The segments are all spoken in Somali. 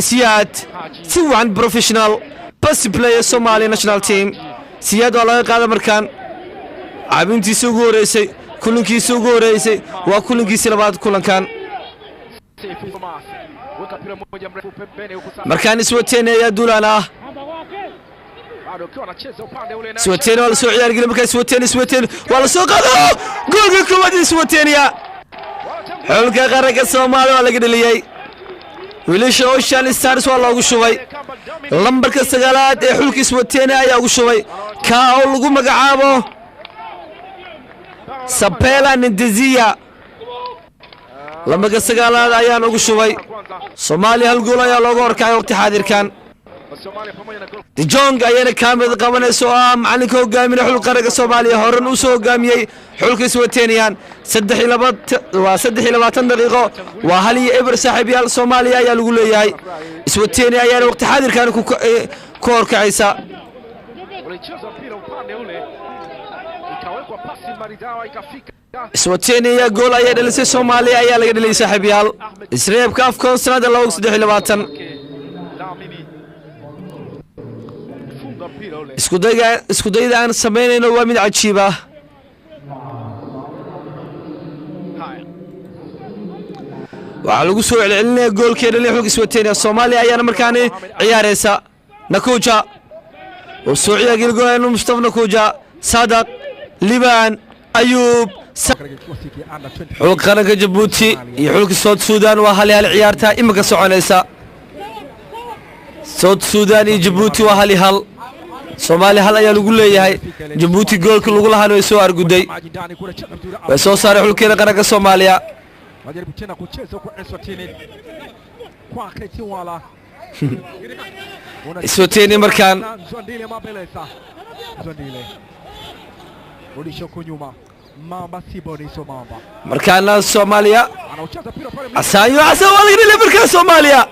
سياد سوان بروفيشنال بس بلاير سومالي ناشونال تيم سياد والله قاعد مركان عابنتي سوغو ريسي كلنكي سوغو ريسي وكلنكي سلبات كلن كان مركان سوتين يا دولانا سوتين ولا سو عيال قلب سوتين ولا سو قادو جول كوادي سوتين يا حلقة غرق الصومال ولا قدليي wiilasha Ocean Stars waa loogu shubay lambarka 9aad ee xulka Swatena ayaa ugu shubay ka oo lagu magacaabo Sapela Ndizia lambarka 9aad ayaa ugu shubay Soomaaliya hal gool ayaa looga horkacay waqti xaadirkan De Jong ayana kaamid qabanayso macalinka hogaaminaya xulka qaranka Soomaaliya horan u soo hogaamiyay xulka Swatenian 23 daqiiqo waa hal iyo eber saaxiibayaal Soomaaliya ayaa lagu leeyahay Swatenia ayaa waqti xaadirkan ku horkacaysa Swatenia gool ayaa dhalisay Soomaaliya ayaa laga dhaliyay saaxiibayaal isreebka afkoon sanada 2023 isku dayda aan sameynayno waa mid cajiib ah waxa lagu soo celcelinaya goolkeeda lix xulka Swatenia Soomaaliya ayaana markaani ciyaareysa Nakuja oo soo ciyaargel goolay Mustafa Nakuja Sadaq Liban Ayub xulka qaranka Djibouti iyo xulka South Sudan waa hal ciyaarta imika soconaysa South Sudan iyo Djibouti waa hal Soomaaliya hal ayaa lagu leeyahay Djibouti goolka lagu lahaano way soo arguday way soo saaray xulkeeda qaranka Soomaaliya wajaribu tena kucheza kwa Eswatini kwa Ketiwala Eswatini markaan Zondile mabeleza Zondile Rudisho kunyuma Mamba Sibodiso Mamba markaana Soomaaliya Asayo wala gidile markaa Soomaaliya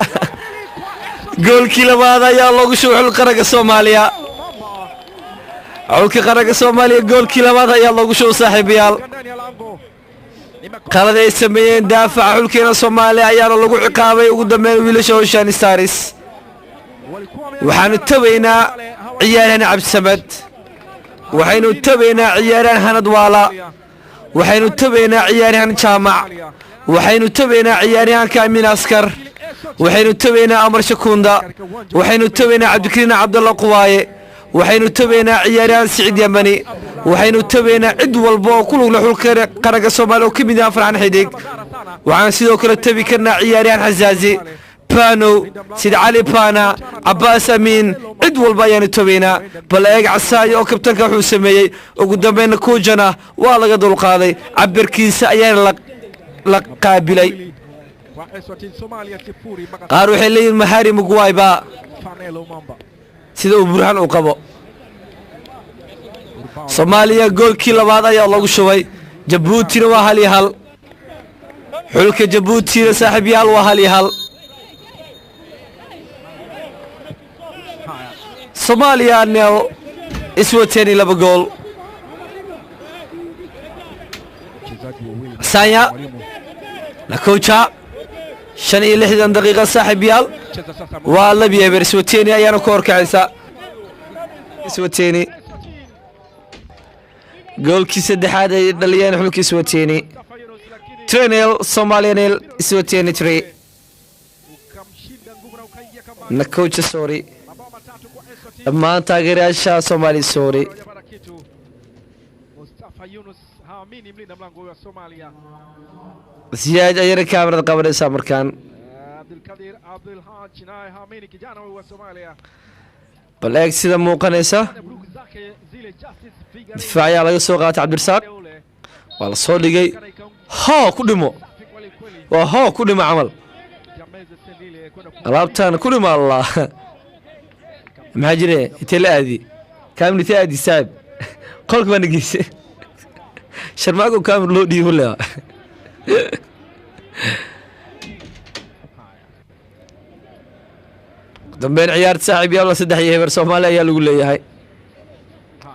goolkii labaad ayaa loogu shubay xulka qaranka Soomaaliya xulka qaranka Soomaaliya goolkii labaad ayaa loogu shubay saaxiibayaal qalad ay sameeyeen daafaca xulkeena Soomaaliya ayaana lagu ciqaabay ugu dambeyn wiilasha Ocean Stars waxaanu tabaynaa ciyaaryahan Cabdisamad waxaynu tabaynaa ciyaaryahan Hanad Waala waxaynu tabaynaa ciyaaryahan Jaamac waxaynu tabaynaa ciyaaryahan Kaamin Askar waxaynu tabaynaa Amar Shakunda waxaynu tabaynaa Cabdikariin Cabdalla Quwaaye waxaynu tabaynaa ciyaaryahan Saciid Yamani waxaynu tabaynaa cid walba oo ku lug leh xulka qaranka Soomaaliya oo kamid ah Farxan Xidig waxaan sidoo kale tabi karnaa ciyaaryahan Xasaazi Pano Sid Ali Pana Abbas Amin cid walba ayaanu tabaynaa bal eeg Casaayo oo kabtanka wuxuu sameeyay ugu dambeyn Kujana waa laga dulqaaday cabirkiisa ayaa la qaabilay qaar waxay leeyihiin Mahari Mugwayba sida uu Burhan u qabo Soomaaliya goolkii labaad ayaa lagu shubay Djibouti waa hal xulka Djibouti saaxiibayaal waa hal Soomaaliya neel Swateni laba gool Sanya Nakuja 65 daqiiqo saaxiibayaal waa labi eber Swateni ayaana ku horkacaysa Swateni goolkii saddexaad ay dhaliyeen xulka Swateni Trenel Somalianel Swateni 3 Nakuja sorry dhammaan taageerayaasha Soomaali sorry Ziyaad ayana kaamirada qabanaysa markaan bal eeg sida muuqanaysa difaaciya laga soo qaatay Cabdirasaaq waa la soo dhigay ku dhimo waa ku dhimo camal alaabtan ku dhimo Allah maxaa jire intee la aadi kaamil aadi saab qolka baan geysay sharmaago kaamil loo dhiibo leh dambeyn ciyaarta saaxiibayaal 3 heber Soomaaliya ayaa lagu leeyahay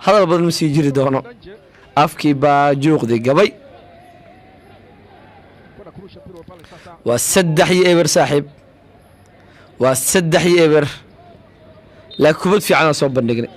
hadal badan ma sii jiri doono afkii baa juuqdi gabay والسدح يبر صاحب والسدح يبر لا كبد في عنا صوب النجني